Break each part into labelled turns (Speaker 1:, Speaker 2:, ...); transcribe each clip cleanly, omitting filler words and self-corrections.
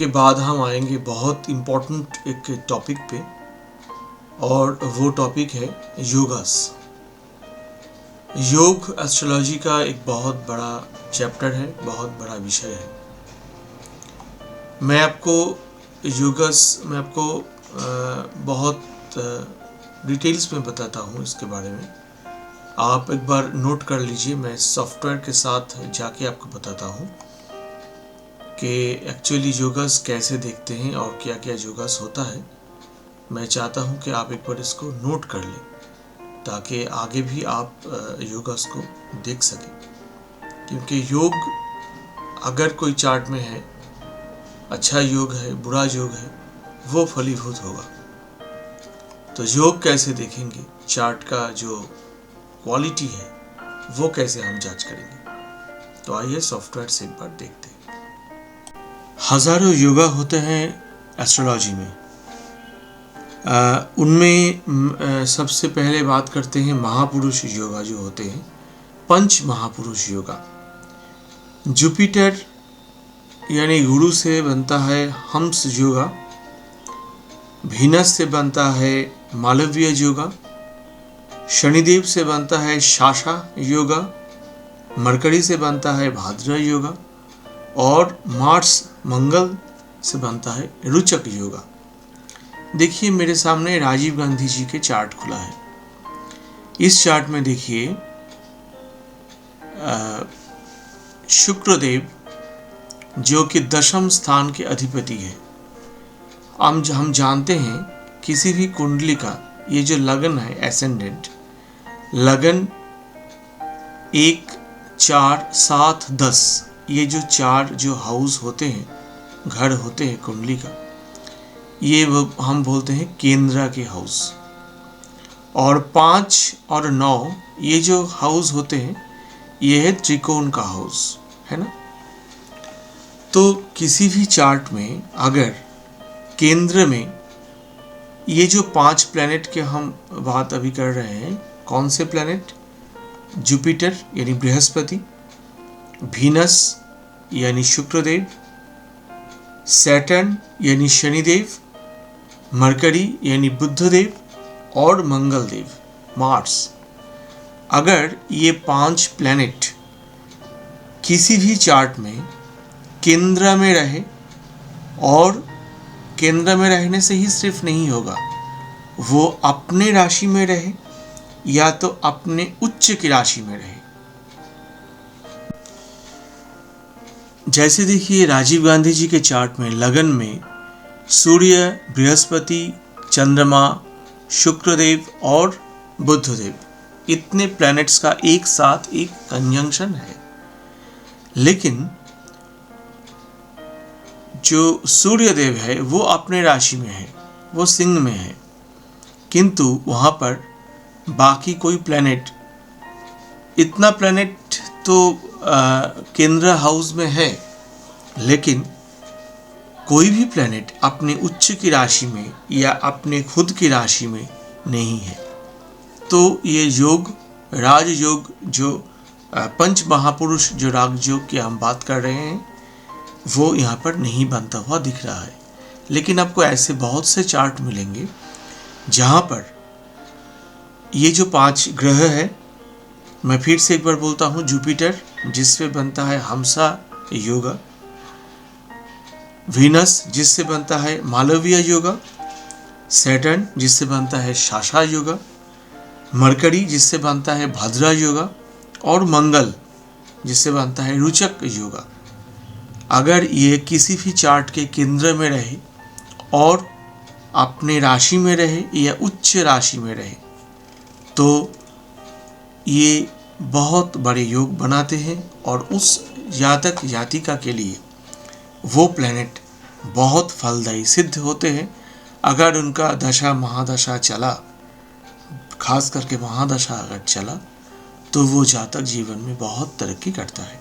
Speaker 1: के बाद हम आएंगे बहुत इम्पोर्टेंट एक टॉपिक पे, और वो टॉपिक है योगास। योग एस्ट्रोलॉजी का एक बहुत बड़ा चैप्टर है, बहुत बड़ा विषय है। मैं आपको बहुत डिटेल्स में बताता हूँ इसके बारे में। आप एक बार नोट कर लीजिए, मैं सॉफ्टवेयर के साथ जाके आपको बताता हूँ कि एक्चुअली योगास कैसे देखते हैं और क्या क्या योगास होता है। मैं चाहता हूँ कि आप एक बार इसको नोट कर लें ताकि आगे भी आप योगास को देख सकें, क्योंकि योग अगर कोई चार्ट में है, अच्छा योग है, बुरा योग है, वो फलीभूत होगा। तो योग कैसे देखेंगे, चार्ट का जो क्वालिटी है वो कैसे हम जांच करेंगे। तो आइए सॉफ्टवेयर से एक बार देखते हैं। हजारों योगा होते हैं एस्ट्रोलॉजी में। उनमें सबसे पहले बात करते हैं महापुरुष योगा जो होते हैं, पंच महापुरुष योगा। जुपिटर यानी गुरु से बनता है हंस योगा, वीनस से बनता है मालवीय योगा, शनिदेव से बनता है शाशा योगा, मरकरी से बनता है भाद्र योगा, और मार्स मंगल से बनता है रुचक योगा। देखिए मेरे सामने राजीव गांधी जी के चार्ट खुला है। इस चार्ट में देखिए शुक्रदेव जो कि दशम स्थान के अधिपति है। हम जानते हैं किसी भी कुंडली का ये जो लगन है, एसेंडेंट लगन 1, 4, 7, 10, ये जो चार जो हाउस होते हैं, घर होते हैं कुंडली का, ये हम बोलते हैं केंद्र के हाउस। और 5 और 9 ये जो हाउस होते हैं, ये है त्रिकोण का हाउस, है ना। तो किसी भी चार्ट में अगर केंद्र में ये जो 5 प्लैनेट के हम बात अभी कर रहे हैं, कौन से प्लैनेट? जुपिटर यानी बृहस्पति, वीनस यानी शुक्रदेव, सैटर्न यानी शनिदेव, मरकरी यानी बुधदेव, और मंगलदेव मार्स। अगर ये 5 प्लैनेट किसी भी चार्ट में केंद्र में रहे, और केंद्र में रहने से ही सिर्फ नहीं होगा, वो अपने राशि में रहे या तो अपने उच्च की राशि में रहे। जैसे देखिए राजीव गांधी जी के चार्ट में लगन में सूर्य, बृहस्पति, चंद्रमा, शुक्रदेव और बुधदेव, इतने प्लैनेट्स का एक साथ एक कंजंक्शन है। लेकिन जो सूर्यदेव है वो अपने राशि में है, वो सिंह में है, किंतु वहाँ पर बाकी कोई प्लैनेट, इतना प्लैनेट तो केंद्र हाउस में है, लेकिन कोई भी प्लैनेट अपने उच्च की राशि में या अपने खुद की राशि में नहीं है। तो ये योग, राजयोग, जो पंच महापुरुष जो राजयोग की हम बात कर रहे हैं, वो यहाँ पर नहीं बनता हुआ दिख रहा है। लेकिन आपको ऐसे बहुत से चार्ट मिलेंगे जहाँ पर ये जो 5 ग्रह है, मैं फिर से एक बार बोलता हूँ, जुपिटर जिससे बनता है हमसा योगा, वीनस जिससे बनता है मालवीय योगा, सैटर्न जिससे बनता है शाशा योगा, मरकरी जिससे बनता है भद्रा योगा, और मंगल जिससे बनता है रुचक योगा। अगर ये किसी भी चार्ट के केंद्र में रहे और अपने राशि में रहे या उच्च राशि में रहे, तो ये बहुत बड़े योग बनाते हैं, और उस जातक जातिका के लिए वो प्लैनेट बहुत फलदायी सिद्ध होते हैं। अगर उनका दशा महादशा चला, खास करके महादशा अगर चला, तो वो जातक जीवन में बहुत तरक्की करता है।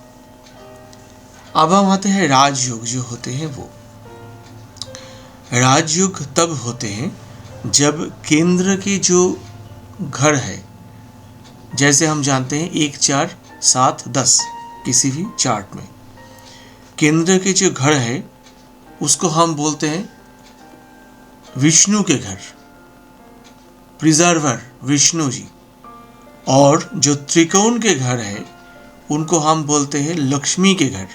Speaker 1: अब हम आते हैं राजयोग जो होते हैं। वो राजयोग तब होते हैं जब केंद्र के जो घर है, जैसे हम जानते हैं 1, 4, 7, 10 किसी भी चार्ट में केंद्र के जो घर है उसको हम बोलते हैं विष्णु के घर, प्रिजर्वर विष्णु जी। और जो त्रिकोण के घर है उनको हम बोलते हैं लक्ष्मी के घर,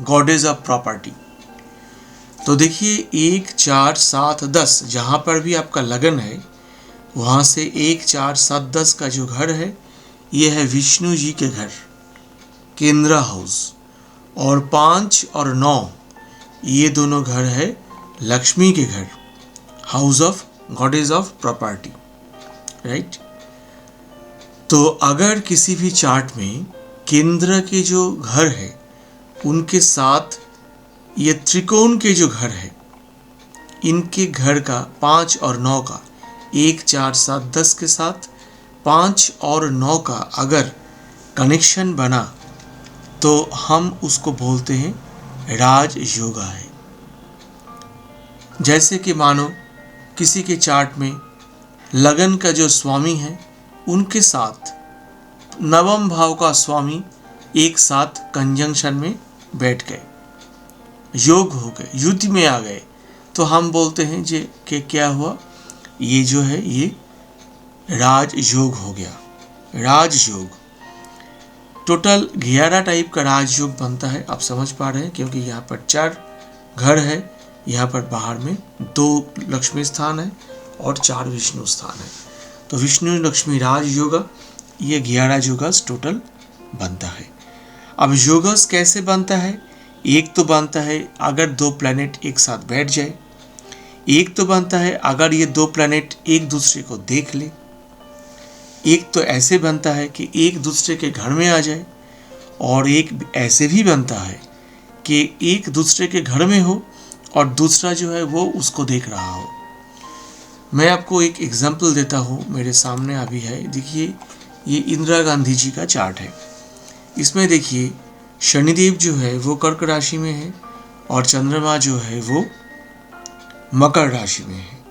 Speaker 1: गॉडेस ऑफ प्रॉपर्टी। तो देखिए 1 4 7 10 जहाँ पर भी आपका लगन है वहाँ से 1 4 7 10 का जो घर है ये है विष्णु जी के घर, केंद्र हाउस। और 5 और 9 ये दोनों घर है लक्ष्मी के घर, house of goddess of property, right. तो अगर किसी भी चार्ट में केंद्र के जो घर है उनके साथ ये त्रिकोण के जो घर है, इनके घर का 5 और 9 का 1 4 7 10 के साथ 5 और 9 का अगर कनेक्शन बना तो हम उसको बोलते हैं राज योगा है। जैसे कि मानो किसी के चार्ट में लगन का जो स्वामी है उनके साथ नवम भाव का स्वामी एक साथ कंजंक्शन में बैठ गए, योग हो गए, युद्ध में आ गए, तो हम बोलते हैं जे कि क्या हुआ, ये जो है ये राज योग हो गया। राज योग टोटल 11 टाइप का राज योग बनता है, आप समझ पा रहे हैं, क्योंकि यहाँ पर 4 घर है, यहाँ पर बाहर में 2 लक्ष्मी स्थान है और 4 विष्णु स्थान है। तो विष्णु लक्ष्मी राज योगा ये 11 योगस टोटल बनता है। अब योगस कैसे बनता है? एक तो बनता है अगर 2 प्लैनेट एक साथ बैठ जाए, एक तो बनता है अगर ये 2 प्लैनेट एक दूसरे को देख ले, एक तो ऐसे बनता है कि एक दूसरे के घर में आ जाए, और एक ऐसे भी बनता है कि एक दूसरे के घर में हो और दूसरा जो है वो उसको देख रहा हो। मैं आपको एक एग्जाम्पल देता हूँ, मेरे सामने अभी है, देखिए ये इंदिरा गांधी जी का चार्ट है। इसमें देखिए शनिदेव जो है वो कर्क राशि में है और चंद्रमा जो है वो मकर राशि में है।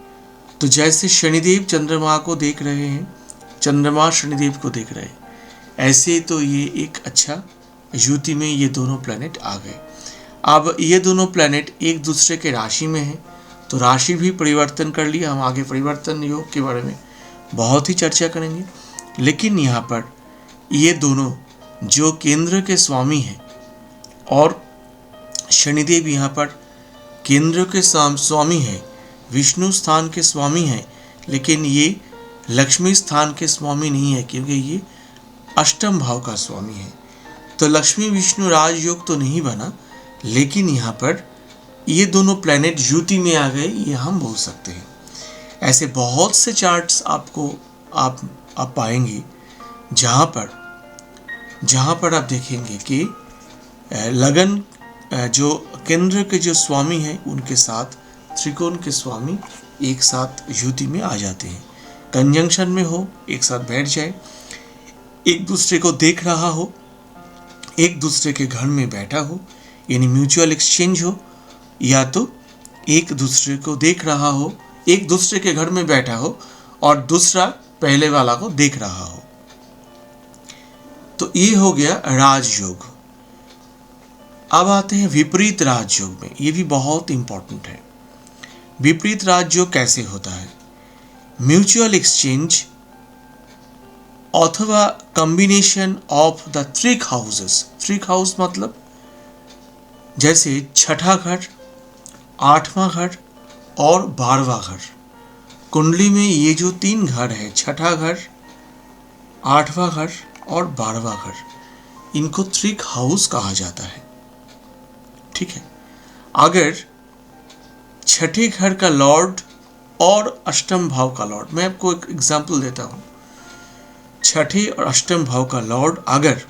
Speaker 1: तो जैसे शनिदेव चंद्रमा को देख रहे हैं, चंद्रमा शनिदेव को देख रहे हैं, ऐसे तो ये एक अच्छा युति में ये दोनों प्लैनेट आ गए। अब ये दोनों प्लैनेट एक दूसरे के राशि में हैं, तो राशि भी परिवर्तन कर लिया। हम आगे परिवर्तन योग के बारे में बहुत ही चर्चा करेंगे, लेकिन यहाँ पर ये दोनों जो केंद्र के स्वामी हैं और शनिदेव यहाँ पर केंद्र के स्वामी हैं, विष्णु स्थान के स्वामी हैं, लेकिन ये लक्ष्मी स्थान के स्वामी नहीं है, क्योंकि ये अष्टम भाव का स्वामी है। तो लक्ष्मी विष्णु राजयोग तो नहीं बना, लेकिन यहाँ पर ये दोनों प्लैनेट युति में आ गए, ये हम बोल सकते हैं। ऐसे बहुत से चार्ट्स आपको आप पाएंगे जहाँ पर आप देखेंगे कि लगन जो केंद्र के जो स्वामी हैं उनके साथ त्रिकोण के स्वामी एक साथ युति में आ जाते हैं, कंजंक्शन में हो, एक साथ बैठ जाए, एक दूसरे को देख रहा हो, एक दूसरे के घर में बैठा हो, यानी म्यूचुअल एक्सचेंज हो, या तो एक दूसरे को देख रहा हो, एक दूसरे के घर में बैठा हो और दूसरा पहले वाला को देख रहा हो। तो ये हो गया राजयोग। अब आते हैं विपरीत राजयोग में, ये भी बहुत इंपॉर्टेंट है। विपरीत राजयोग कैसे होता है? म्यूचुअल एक्सचेंज अथवा combination of the 3 houses. 3 house मतलब जैसे छठा घर, 8वां घर और 12वां घर। कुंडली में ये जो 3 घर है, छठा घर, 8वां घर और 12वां घर, इनको 3 हाउस कहा जाता है। ठीक है, अगर छठे घर का लॉर्ड और अष्टम भाव का लॉर्ड, मैं आपको एक एग्जांपल देता हूं, छठे और अष्टम भाव का लॉर्ड अगर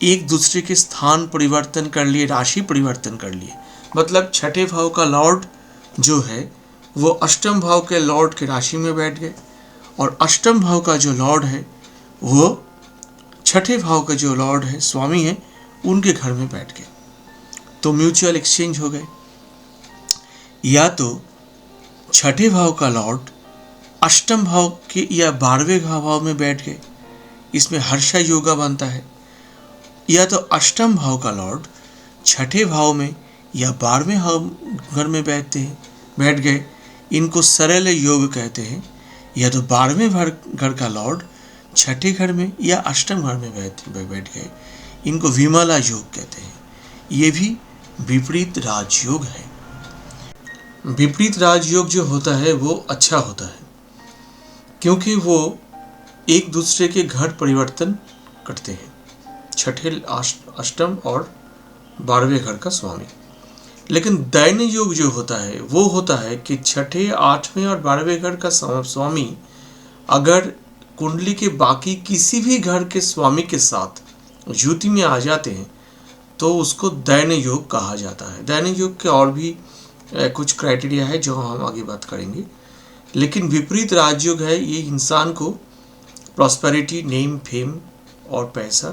Speaker 1: एक दूसरे के स्थान परिवर्तन कर लिए, राशि परिवर्तन कर लिए, मतलब छठे भाव का लॉर्ड जो है वो अष्टम भाव के लॉर्ड के राशि में बैठ गए और अष्टम भाव का जो लॉर्ड है वो छठे भाव का जो लॉर्ड है, स्वामी है, उनके घर में बैठ गए, तो म्यूचुअल एक्सचेंज हो गए। या तो छठे भाव का लॉर्ड अष्टम भाव के या 12वें भाव में बैठ गए, इसमें हर्षा योगा बनता है। या तो अष्टम भाव का लॉर्ड छठे भाव में या 12वें घर में बैठ गए, इनको सरल योग कहते हैं। या तो 12वें घर का लॉर्ड छठे घर में या अष्टम घर में बैठ गए, इनको विमला योग कहते हैं। ये भी विपरीत राजयोग है। विपरीत राजयोग जो होता है वो अच्छा होता है, क्योंकि वो एक दूसरे के घर परिवर्तन करते हैं, छठे, अष्टम और 12वें घर का स्वामी। लेकिन दैन्य योग जो होता है वो होता है कि छठे, 8वें और 12वें घर का स्वामी अगर कुंडली के बाकी किसी भी घर के स्वामी के साथ युति में आ जाते हैं तो उसको दैन्य योग कहा जाता है। दैन्य योग के और भी कुछ क्राइटेरिया है जो हम आगे बात करेंगे। लेकिन विपरीत राजयोग है, ये इंसान को प्रॉस्पेरिटी, नेम, फेम और पैसा,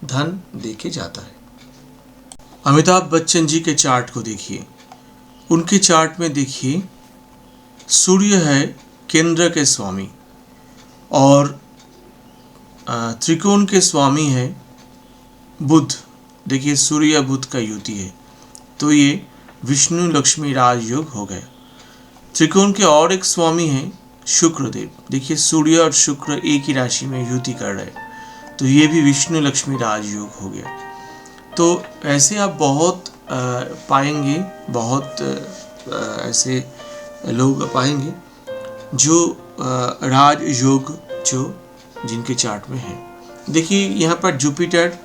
Speaker 1: धन देके जाता है। अमिताभ बच्चन जी के चार्ट को देखिए, उनके चार्ट में देखिए सूर्य है केंद्र के स्वामी और त्रिकोण के स्वामी है बुध। देखिए सूर्य बुध का युति है, तो ये विष्णु लक्ष्मी राजयोग हो गया। त्रिकोण के और एक स्वामी है शुक्रदेव। देखिए सूर्य और शुक्र एक ही राशि में युति कर रहे, तो ये भी विष्णु लक्ष्मी राजयोग हो गया। तो ऐसे आप बहुत पाएंगे, बहुत ऐसे लोग पाएंगे जो राजयोग जो जिनके चार्ट में है। देखिए यहाँ पर जुपिटर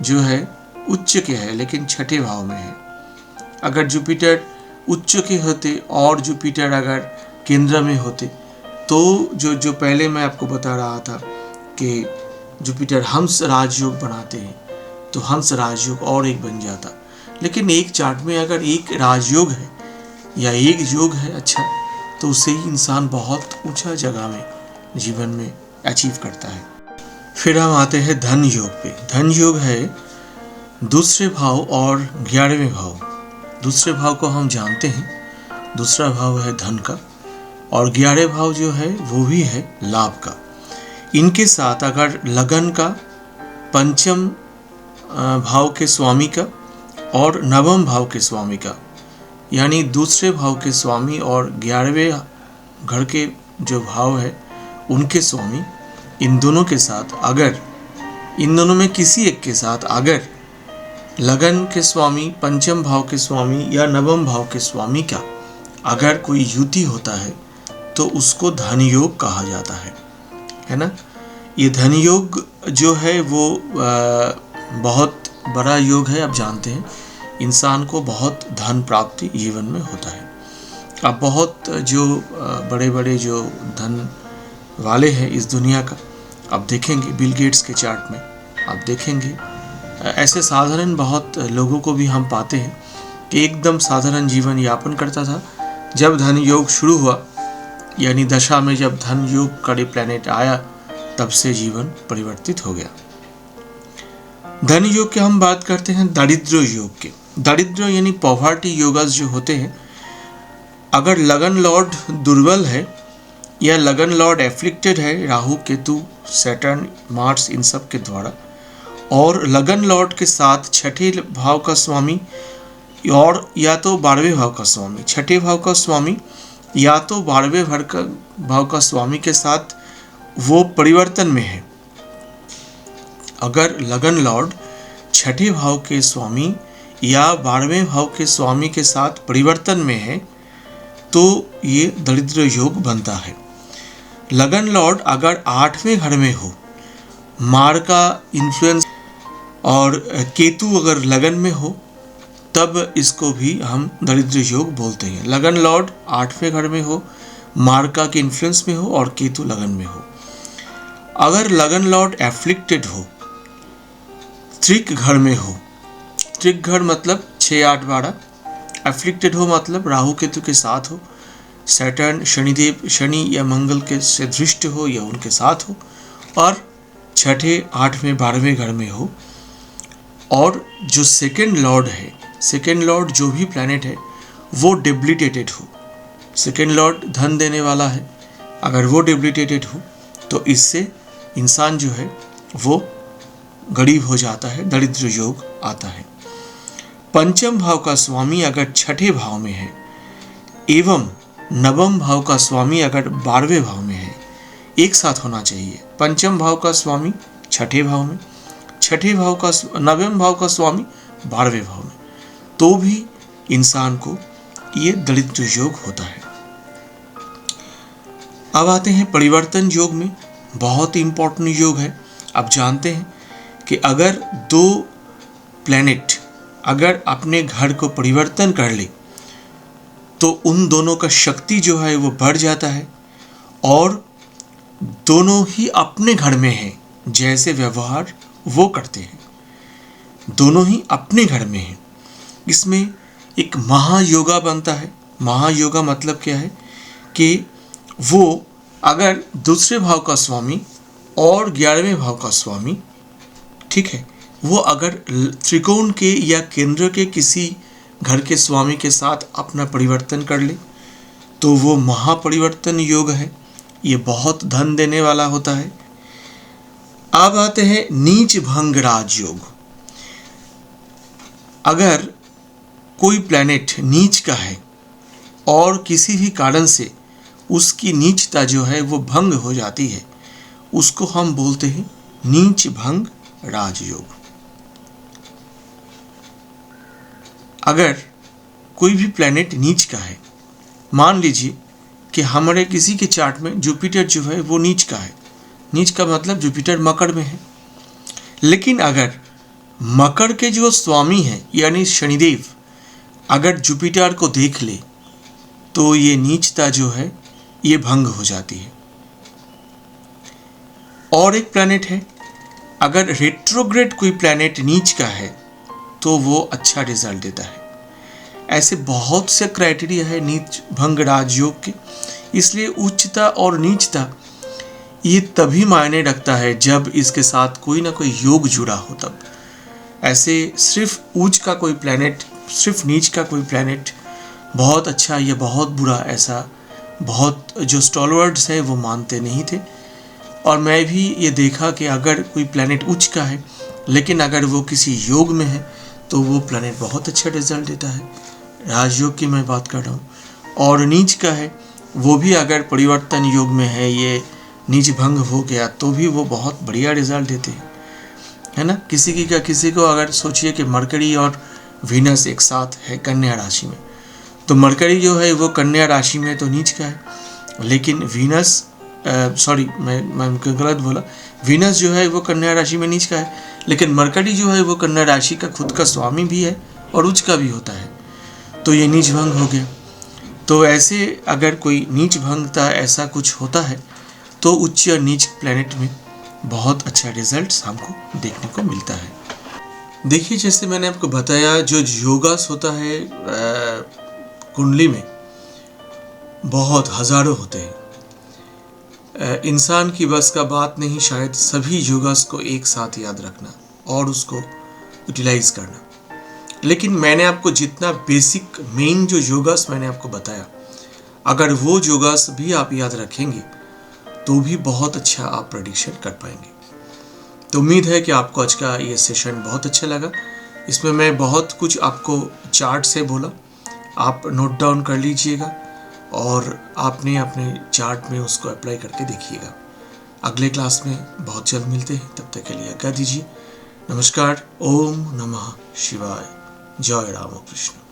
Speaker 1: जो है उच्च के है, लेकिन छठे भाव में है। अगर जुपिटर उच्च के होते और जुपिटर अगर केंद्र में होते तो जो पहले मैं आपको बता रहा था कि जुपिटर हंस राजयोग बनाते हैं, तो हंस राजयोग और एक बन जाता। लेकिन एक चार्ट में अगर एक राजयोग है या एक योग है अच्छा, तो उससे ही इंसान बहुत ऊंचा जगह में जीवन में अचीव करता है। फिर हम आते हैं धन योग पे। धन योग है दूसरे भाव और 11वें भाव। दूसरे भाव को हम जानते हैं, दूसरा भाव है धन का और 11वें भाव जो है वो भी है लाभ का। इनके साथ अगर लगन का, पंचम भाव के स्वामी का और नवम भाव के स्वामी का, यानी दूसरे भाव के स्वामी और 11वें घर के जो भाव है उनके स्वामी, इन दोनों के साथ अगर इन दोनों में किसी एक के साथ अगर लगन के स्वामी, पंचम भाव के स्वामी या नवम भाव के स्वामी का अगर कोई युति होता है तो उसको धन योग कहा जाता है ना। ये धन योग जो है वो बहुत बड़ा योग है। आप जानते हैं इंसान को बहुत धन प्राप्ति जीवन में होता है। अब बहुत जो बड़े बड़े जो धन वाले हैं इस दुनिया का, आप देखेंगे बिल गेट्स के चार्ट में आप देखेंगे ऐसे साधारण बहुत लोगों को भी हम पाते हैं कि एकदम साधारण जीवन यापन करता था। जब धन योग शुरू हुआ, यानी दशा में जब धन योग का प्लैनेट आया, तब से जीवन परिवर्तित हो गया। धन योग की हम बात करते हैं दारिद्र्य योग के। दारिद्र्य यानी पॉवर्टी योगस जो होते हैं, अगर लगन लॉर्ड दुर्बल है या लगन लॉर्ड एफ्लिक्टेड है राहु, केतु, सैटर्न, मार्स इन सब के द्वारा, और लगन लॉर्ड के साथ छठे भाव का स्वामी और या तो 12वें भाव का स्वामी, छठे भाव का स्वामी या तो 12वें भाव का स्वामी के साथ वो परिवर्तन में है। अगर लगन लॉर्ड छठे भाव के स्वामी या 12वें भाव के स्वामी के साथ परिवर्तन में है तो ये दरिद्र योग बनता है। लगन लॉर्ड अगर 8वें घर में हो, मार का इन्फ्लुएंस और केतु अगर लगन में हो, तब इसको भी हम दरिद्र योग बोलते हैं। लगन लॉर्ड 8वें घर में हो, मार्का के इन्फ्लुएंस में हो और केतु लगन में हो। अगर लगन लॉर्ड एफ्लिक्टेड हो, त्रिक घर में हो, त्रिक घर मतलब 6, 8, 12, एफ्लिक्टेड हो मतलब राहु केतु के साथ हो, सैटर्न शनिदेव शनि या मंगल के से दृष्ट हो या उनके साथ हो, और छठे, 8वें, 12वें घर में हो, और जो सेकेंड लॉर्ड है, सेकेंड लॉर्ड जो भी प्लैनेट है वो डेबिलिटेटेड हो। सेकेंड लॉर्ड धन देने वाला है, अगर वो डेबिलिटेटेड हो तो इससे इंसान जो है वो गरीब हो जाता है, दरिद्र योग आता है। पंचम भाव का स्वामी अगर छठे भाव में है एवं नवम भाव का स्वामी अगर 12वें भाव में है, एक साथ होना चाहिए। पंचम भाव का स्वामी छठे भाव में, छठे भाव का नवम भाव का स्वामी 12वें भाव में, तो भी इंसान को ये दलित योग होता है। अब आते हैं परिवर्तन योग में। बहुत ही इंपॉर्टेंट योग है। आप जानते हैं कि अगर दो प्लैनेट अगर अपने घर को परिवर्तन कर ले तो उन दोनों का शक्ति जो है वो बढ़ जाता है और दोनों ही अपने घर में हैं, जैसे व्यवहार वो करते हैं, दोनों ही अपने घर में हैं। इसमें एक महायोगा बनता है। महायोगा मतलब क्या है कि वो अगर दूसरे भाव का स्वामी और 11वें भाव का स्वामी, ठीक है, वो अगर त्रिकोण के या केंद्र के किसी घर के स्वामी के साथ अपना परिवर्तन कर ले तो वो महापरिवर्तन योग है। ये बहुत धन देने वाला होता है। अब आते हैं नीच भंग राजयोग। अगर कोई प्लैनेट नीच का है और किसी भी कारण से उसकी नीचता जो है वो भंग हो जाती है, उसको हम बोलते हैं नीच भंग राजयोग। अगर कोई भी प्लैनेट नीच का है, मान लीजिए कि हमारे किसी के चार्ट में जुपिटर जो है वो नीच का है। नीच का मतलब जुपिटर मकर में है, लेकिन अगर मकर के जो स्वामी हैं यानी शनिदेव अगर जुपिटर को देख ले तो ये नीचता जो है ये भंग हो जाती है। और एक प्लैनेट है, अगर रेट्रोग्रेड कोई प्लैनेट नीच का है तो वो अच्छा रिजल्ट देता है। ऐसे बहुत से क्राइटेरिया है नीच भंग राजयोग के। इसलिए उच्चता और नीचता ये तभी मायने रखता है जब इसके साथ कोई ना कोई योग जुड़ा हो तब। ऐसे सिर्फ उच्च का कोई प्लैनेट, सिर्फ नीच का कोई प्लैनेट बहुत अच्छा या बहुत बुरा, ऐसा बहुत जो स्टॉलवर्ड्स है वो मानते नहीं थे। और मैं भी ये देखा कि अगर कोई प्लैनेट उच्च का है लेकिन अगर वो किसी योग में है तो वो प्लैनेट बहुत अच्छा रिजल्ट देता है। राजयोग की मैं बात कर रहा हूँ। और नीच का है वो भी अगर परिवर्तन योग में है, ये नीच भंग हो गया तो भी वो बहुत बढ़िया रिजल्ट देते हैं, है ना। किसी को अगर सोचिए कि मरकरी और वीनस एक साथ है कन्या राशि में, तो मरकरी जो है वो कन्या राशि में तो नीच का है, लेकिन वीनस मैं गलत बोला, वीनस जो है वो कन्या राशि में नीच का है, लेकिन मरकरी जो है वो कन्या राशि का खुद का स्वामी भी है और उच्च का भी होता है, तो ये नीच भंग हो गया। तो ऐसे अगर कोई नीच भंगता ऐसा कुछ होता है तो उच्च और नीच प्लैनेट में बहुत अच्छा रिजल्ट हमको देखने को मिलता है। देखिए, जैसे मैंने आपको बताया, जो योगास होता है कुंडली में बहुत हजारों होते हैं। इंसान की बस का बात नहीं शायद सभी योगास को एक साथ याद रखना और उसको यूटिलाइज करना। लेकिन मैंने आपको जितना बेसिक मेन जो योगास मैंने आपको बताया, अगर वो योगास भी आप याद रखेंगे तो भी बहुत अच्छा आप प्रेडिक्शन कर पाएंगे। तो उम्मीद है कि आपको आज का ये सेशन बहुत अच्छा लगा। इसमें मैं बहुत कुछ आपको चार्ट से बोला, आप नोट डाउन कर लीजिएगा और आपने अपने चार्ट में उसको अप्लाई करके देखिएगा। अगले क्लास में बहुत जल्द मिलते हैं, तब तक के लिए आज्ञा दीजिए। नमस्कार। ओम नमः शिवाय। जय राम कृष्ण।